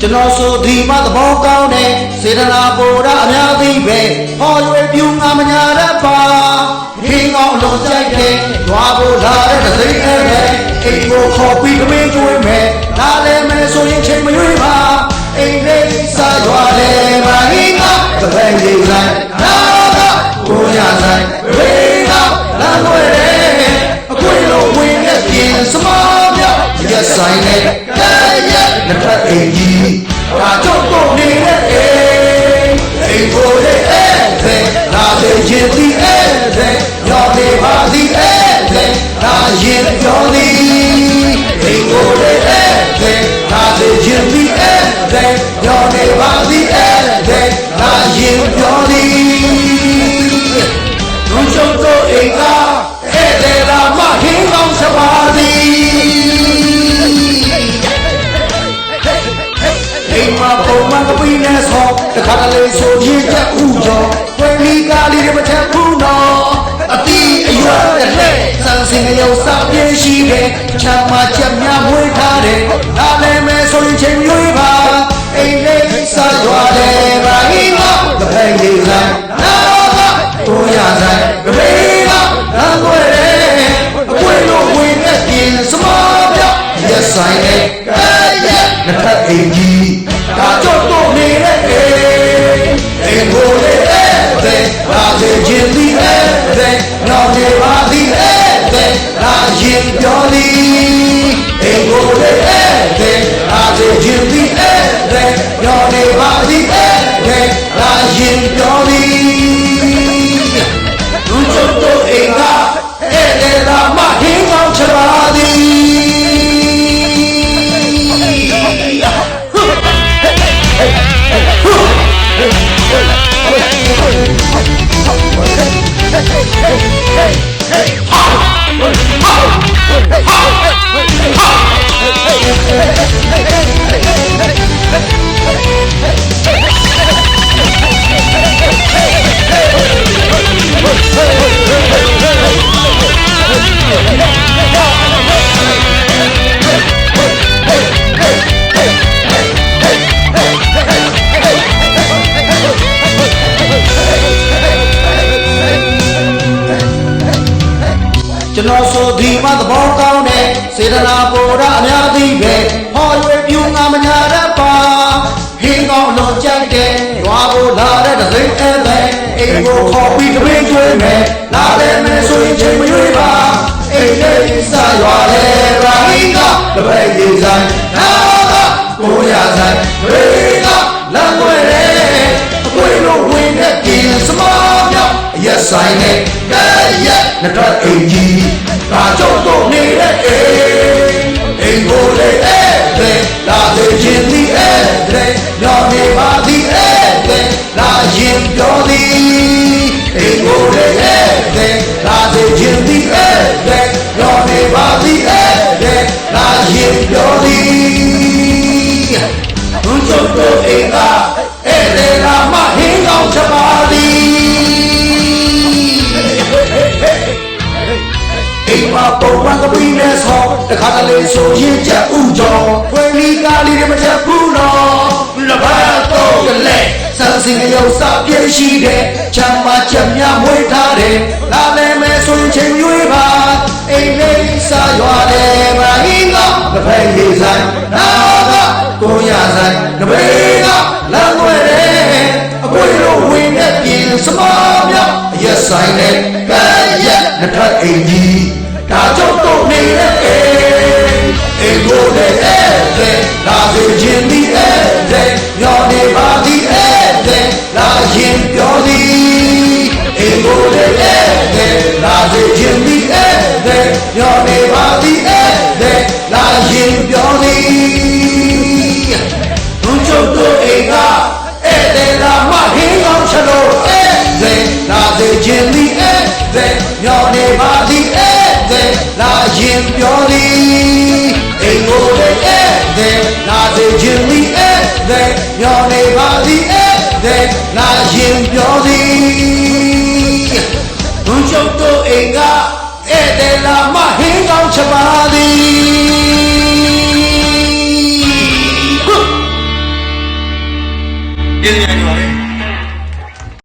ကျွန်တော်ဆိုဒီမှာသဘောကောင်းတဲ့စေတနာပေါ်တာအများကြီးပဲဟောရွယ်ပြူငါမညာတတ်ပါဟင်းကောင်းလုံးကြိုက်တယ်၊သွားဖို့လာတဲ့တသိန်းနဲ့အိမ်ကိုခေါ်ပြီးကမင်းကျွေးမယ်လာလဲမယ်ဆိုရင်ချိန်မရွေးပါအိမ်လေးစားရွာလဲပါဟင်းကောင်းတစ်ဖက်လေးဆိုင်နာကကိုရဆိုင်ဘေးကလမ်းွယ်တယ်အခွင့်လုံးဝင်တဲ့ပြင်စမောင်းမြောက်ရက်ဆိုင်နဲ့ကဲရက်တစ်ဖက်အိမ်ကြီးဒါကြောင့်တော့နေတဲ့အိမ်ကိုလေးအဲ့တဲ့ဒါလေးချင်းဒီအဲ့တဲ့ရောနေပါသည်အဲ့တဲ့ဒါရင်ပြောသည်အိမ်ကိုလေးအဲ့တဲ့ဒါလေးချင်းဒီအဲ့တဲ့ရောနေပါသည်အဲ့တဲ့ဒါရင်ပြောသည်လူချုပ်တို့အိမ်ကအဲ့တဲ့လာမခင်းကောင်းစပါသည်အိမ်မှာပုံမှန်ကပိနဲ့ဆောတခါတလေဆိုရင်ချက်ဥကြောဝယ်လီကားလေးတွေမထက်ဘူးနော်အတီးအရွယ်တဲ့လက်စံစင်ရုပ်စားပြင်းရှိတယ်ချမ်းမချက်များမွေးထားတယ်ဒါလည်းမဲဆိုရင်ချိန်ရွေးပါအိမ်လေးစားရွာတယ်ဘာဟင်းကတဖက်လေးဆိုင်နာကကိုရဆိုင်ကဘေးကလမ်းွယ်တယ်အခွင့်လို့ဝင်တဲ့ပြင်စမောပြောက်ရက်ဆိုင်နဲ့ရက်နှစ်ထပ်အိမ်ကြီးဒါကြောင့်တော့နေတဲ့အိမ်ကိုလေးအဲ့တဲ့ဒါစေခြင်းဒီအဲ့တဲ့နောက်နေပါသည်အဲ့တဲ့ဒါရင်ပြောသည်အိမ်ကိုလေးအဲ့တဲ့ဒါစေခြင်းဒီအဲ့တဲ့နောက်နေပါသည်အဲ့တဲ့ဒါရင်ပြောသည်လူချုပ်တို့အိမ်ကအဲ့တဲ့လာမဟင်းကောင်းချပါသည်ကျွန်တော်ဆိုဒီမှာသဘောကောင်းတဲ့စေတနာပေါ်တာအများကြီးပဲဟောရွယ်ပြူငါမညာတတ်ပါဟင်းကောင်းလုံးကြိုက်တယ်၊သွားဖို့လာတဲ့တသိန်းအဲ့တဲ့အိမ်ကိုခေါ်ပြီးကမင်းကျွေးမယ်လာလဲမယ်ဆိုရင်ချိန်မရွေးပါအိမ်လေးစားရွာလဲပါဟင်းကတပည့်ကြီးဆိုင်နာကကိုရဆိုင်ဘေးကလမ်းွယ်တယ်အခွင့်လို့ဝင်တဲ့ပြင်စမောင်းမြောက်ရက်ဆိုင်နဲ့ကဲရက်နှစ်ထပ်အိမ်ကြီးဒါကြောင့်တော့နေတဲ့အိမ်ကိုလေးအဲ့တဲ့လာစေခြင်းဒီအဲ့တဲ့ရောနေပါသည်အဲ့တဲ့လာရင်ပြောသည်အိမ်ကိုလေးအဲ့တဲ့လာစေခြင်းဒီအဲ့တဲ့ရောနေပါသည်အဲ့တဲ့လာရင်ပြောသည်လူချုပ်တို့အိမ်ကအဲ့တဲ့လာမဟင်းကောင်းချပါသည်အိမ်မှာပုံမှန်ကပိနဲ့ဆောတခါတလေဆိုရင်ချက်ဥကြောဝယ်လီကားလေးတွေမချက်ဘူးနော်လပတ်တော့ကလေးစံစင်ရုပ်စားပြင်းရှိတယ်ချမ်းမချက်များမွေးထားတယ်လာလဲမယ်ဆိုရင်ချိန်ရွေးပါအိမ်လေးစားရွာတယ်ဘာဟင်းကတစ်ဖက်လေးဆိုင်နာကကိုရဆိုင်ကဘေးကလမ်းွယ်တယ်အခွင့်လို့ဝင်တဲ့ပြင်စမောင်းမြောက်ရက်ဆိုင်နဲ့ကဲရက်နှစ်ထပ်အိမ်ကြီးဒါကြောင့်တော့နေတဲ့အိမ်ကိုလေးအဲ့တဲ့လာစေခြင်းဒီအဲ့တဲ့ညောနေပါသည်အဲ့တဲ့လာရင်ပြောသည်အိမ်ကိုလေးအဲ့တဲ့လာစေခြင်းဒီအဲ့တဲ့ညောနေပါသည်အဲ့တဲ့လာရင်ပြောသည်လူချုပ်တို့အိမ်ကအဲ့တဲ့လာမဟင်းကောင်းချလို့အဲ့တဲ့လာစေခြင်းဒီအဲ့တဲ့ညောနေပါသည်အဲ့တဲ့လာရင်ပြောသည်အိမ်ကိုလေးအဲ့တဲ့လာစေခြင်းဒီအဲ့တဲ့ညောနေပါသည်အဲ့တဲ့လာရင်ပြောသည်လူချုပ်တို့အိမ်ကအဲ့တဲ့လာမဟင်းကောင်းချပါသည် ကျေးဇူးတင်ပါတယ်